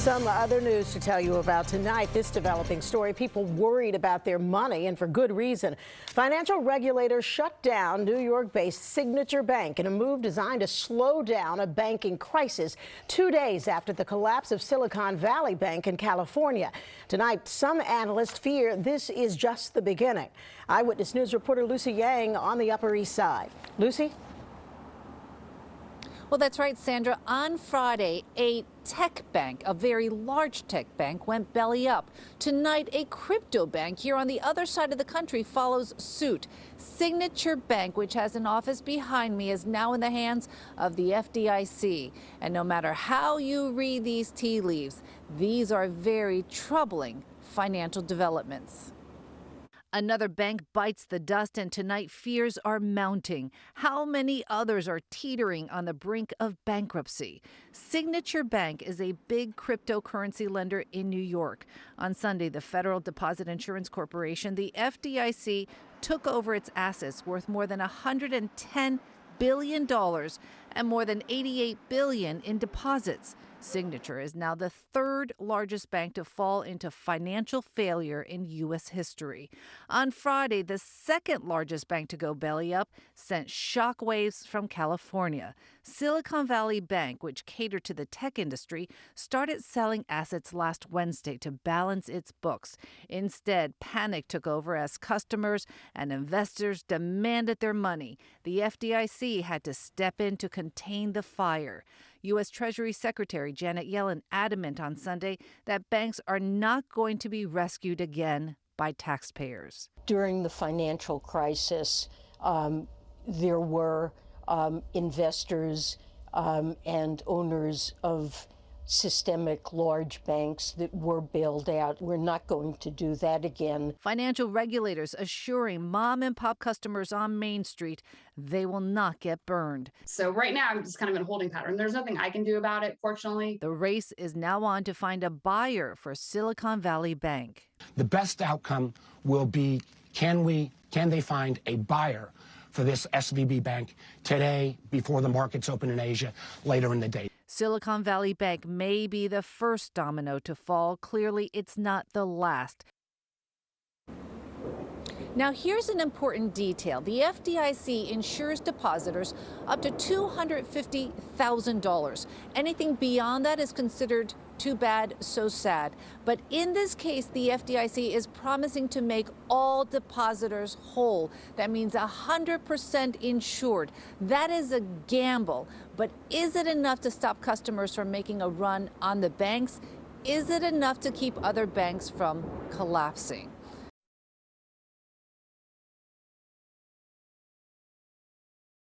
Some other news to tell you about tonight. This developing story, people worried about their money, and for good reason. Financial regulators shut down New York-based Signature Bank in a move designed to slow down a banking crisis 2 days after the collapse of Silicon Valley Bank in California. Tonight, some analysts fear this is just the beginning. Eyewitness News reporter Lucy Yang on the Upper East Side. Lucy? Well, that's right, Sandra. On Friday, a tech bank, a very large tech bank, went belly up. Tonight, a crypto bank here on the other side of the country follows suit. Signature Bank, which has an office behind me, is now in the hands of the FDIC. And no matter how you read these tea leaves, these are very troubling financial developments. Another bank bites the dust, and tonight fears are mounting. How many others are teetering on the brink of bankruptcy? Signature Bank is a big cryptocurrency lender in New York. On Sunday, the Federal Deposit Insurance Corporation, the FDIC, took over its assets worth more than $110 billion and more than $88 billion in deposits. Signature is now the third largest bank to fall into financial failure in U.S. history. On Friday, the second largest bank to go belly up sent shockwaves from California. Silicon Valley Bank, which catered to the tech industry, started selling assets last Wednesday to balance its books. Instead, panic took over as customers and investors demanded their money. The FDIC had to step in to contain the fire. U.S. Treasury Secretary Janet Yellen adamant on Sunday that banks are not going to be rescued again by taxpayers. During the financial crisis, there were investors and owners of systemic large banks that were bailed out. We're not going to do that again. Financial regulators assuring mom and pop customers on Main Street they will not get burned. So right now I'm just kind of in a holding pattern. There's nothing I can do about it, fortunately. The race is now on to find a buyer for Silicon Valley Bank. The best outcome will be, can they find a buyer for this SVB bank today before the markets open in Asia later in the day? Silicon Valley Bank may be the first domino to fall. Clearly, it's not the last. Now, here's an important detail. The FDIC insures depositors up to $250,000. Anything beyond that is considered too bad, so sad. But in this case, the FDIC is promising to make all depositors whole. That means 100% insured. That is a gamble. But is it enough to stop customers from making a run on the banks? Is it enough to keep other banks from collapsing?